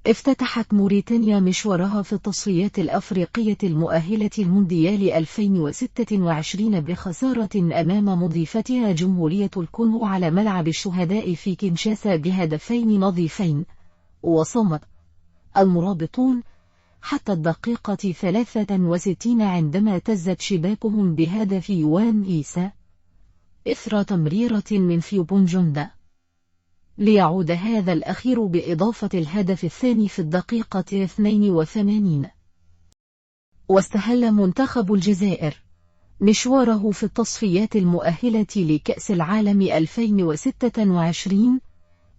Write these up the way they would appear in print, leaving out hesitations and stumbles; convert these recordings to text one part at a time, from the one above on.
افتتحت موريتانيا مشوارها في التصفيات الأفريقية المؤهلة لمونديال 2026 بخسارة أمام مضيفتها جمهورية الكونغو على ملعب الشهداء في كينشاسا بهدفين نظيفين. وصمد المرابطون حتى الدقيقة 63 عندما اهتزت شباكهم بهدف يوان إيسا إثر تمريرة من فيوبونجوندا، ليعود هذا الأخير بإضافة الهدف الثاني في الدقيقة 82. واستهل منتخب الجزائر مشواره في التصفيات المؤهلة لكأس العالم 2026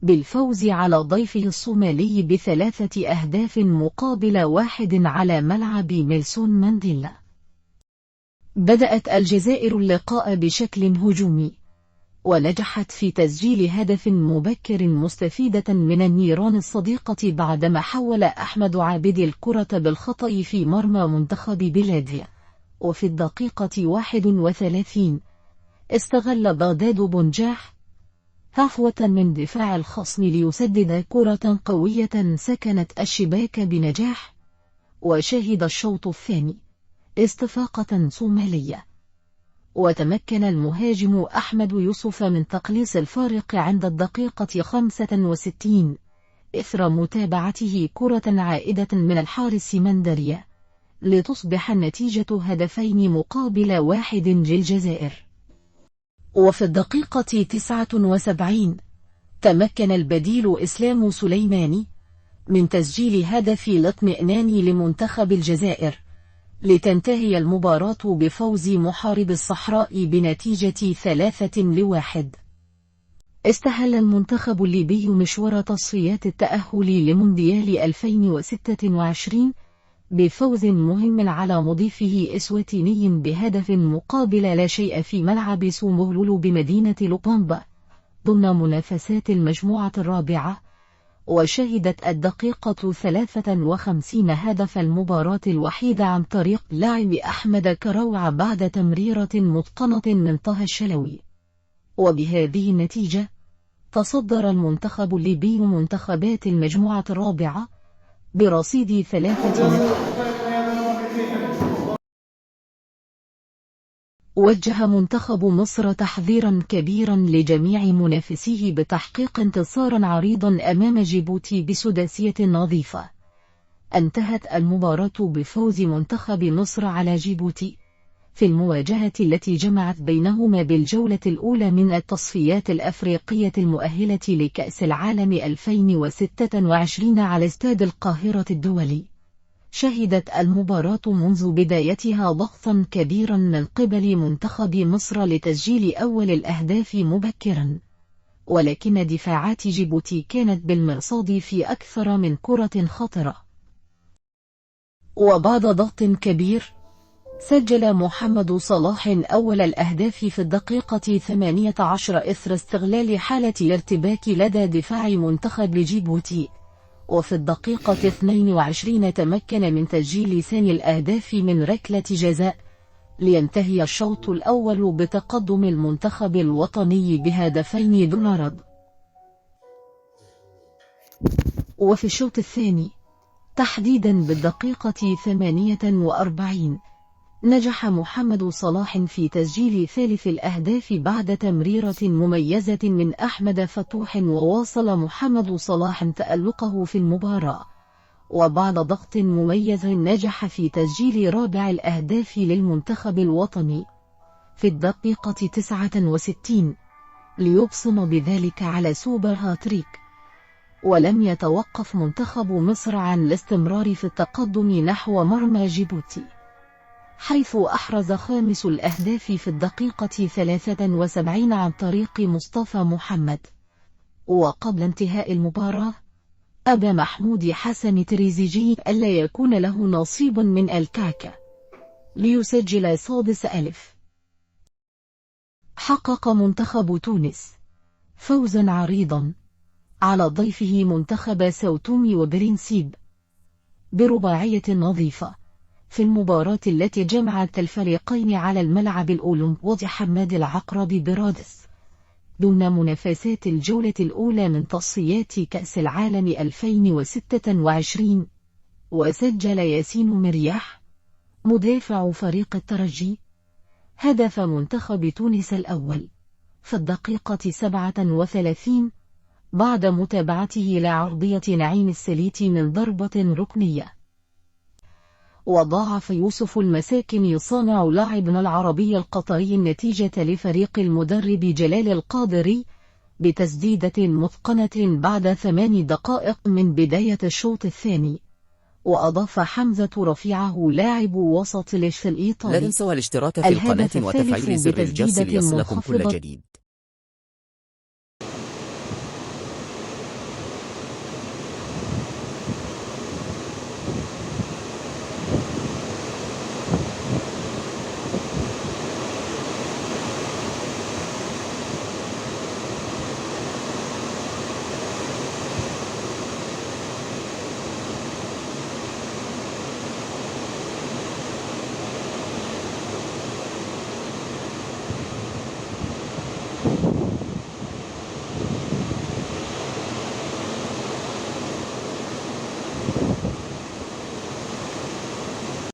بالفوز على ضيفه الصومالي ب3 أهداف مقابل 1 على ملعب نيلسون مانديلا. بدأت الجزائر اللقاء بشكل هجومي، ونجحت في تسجيل هدف مبكر مستفيدة من النيران الصديقة بعدما حول أحمد عابد الكرة بالخطأ في مرمى منتخب بلاده. وفي الدقيقة 31 استغل بغداد بنجاح هفوة من دفاع الخصم ليسدد كرة قوية سكنت الشباك بنجاح. وشهد الشوط الثاني استفاقة صومالية، وتمكن المهاجم أحمد يوسف من تقليص الفارق عند الدقيقة 65 إثر متابعته كرة عائدة من الحارس مندريا، لتصبح النتيجة 2 مقابل 1 للجزائر. وفي الدقيقة 79 تمكن البديل إسلام سليماني من تسجيل هدف الاطمئنان لمنتخب الجزائر، لتنتهي المباراة بفوز محارب الصحراء بنتيجة 3-1. استهل المنتخب الليبي مشوار تصفيات التأهل لمونديال 2026 بفوز مهم على مضيفه إسواتيني بهدف مقابل لا شيء في ملعب سومولولو بمدينة لوبامبا ضمن منافسات المجموعة الرابعة. وشهدت الدقيقة 53 هدف المباراة الوحيد عن طريق لاعب أحمد كروع بعد تمريرة متقنة من طه الشلوي. وبهذه النتيجة تصدر المنتخب الليبي منتخبات المجموعة الرابعة برصيد 3 نقاط. وجه منتخب مصر تحذيرا كبيرا لجميع منافسيه بتحقيق انتصار عريضا أمام جيبوتي بسداسية نظيفة. انتهت المباراة بفوز منتخب مصر على جيبوتي في المواجهة التي جمعت بينهما بالجولة الأولى من التصفيات الأفريقية المؤهلة لكأس العالم 2026 على استاد القاهرة الدولي. شهدت المباراة منذ بدايتها ضغطا كبيرا من قبل منتخب مصر لتسجيل أول الأهداف مبكرا، ولكن دفاعات جيبوتي كانت بالمرصاد في أكثر من كرة خطرة. وبعد ضغط كبير سجل محمد صلاح أول الأهداف في الدقيقة 18 إثر استغلال حالة الارتباك لدى دفاع منتخب جيبوتي. وفي الدقيقة 22 تمكن من تسجيل ثاني الأهداف من ركلة جزاء، لينتهي الشوط الأول بتقدم المنتخب الوطني بهدفين دون رد. وفي الشوط الثاني تحديدا بالدقيقة 48 نجح محمد صلاح في تسجيل ثالث الأهداف بعد تمريرة مميزة من أحمد فتوح، وواصل محمد صلاح تألقه في المباراة، وبعد ضغط مميز نجح في تسجيل رابع الأهداف للمنتخب الوطني في الدقيقة 69 ليبصم بذلك على سوبر هاتريك. ولم يتوقف منتخب مصر عن الاستمرار في التقدم نحو مرمى جيبوتي، حيث أحرز خامس الأهداف في الدقيقة 73 عن طريق مصطفى محمد. وقبل انتهاء المباراة أبى محمود حسن تريزيجي ألا يكون له نصيب من الكعكة ليسجل سادس ألف. حقق منتخب تونس فوزا عريضا على ضيفه منتخب ساو تومي وبرينسيب برباعية نظيفة في المباراة التي جمعت الفريقين على الملعب الأولمبي حماد العقرب برادس. ضمن منافسات الجولة الأولى من تصفيات كأس العالم 2026. وسجل ياسين مرياح مدافع فريق الترجي هدف منتخب تونس الأول في الدقيقة 37 بعد متابعته لعرضية نعيم السليتي من ضربة ركنية. وضاعف يوسف المساكني صانع لاعبنا العربي القطري النتيجة لفريق المدرب جلال القادري بتسديدة متقنة بعد 8 دقائق من بداية الشوط الثاني. وأضاف حمزة رفيعه لاعب وسط ليش الإيطالي لا تنسوا الاشتراك في القناة وتفعيل زر الجرس ليصلكم كل جديد.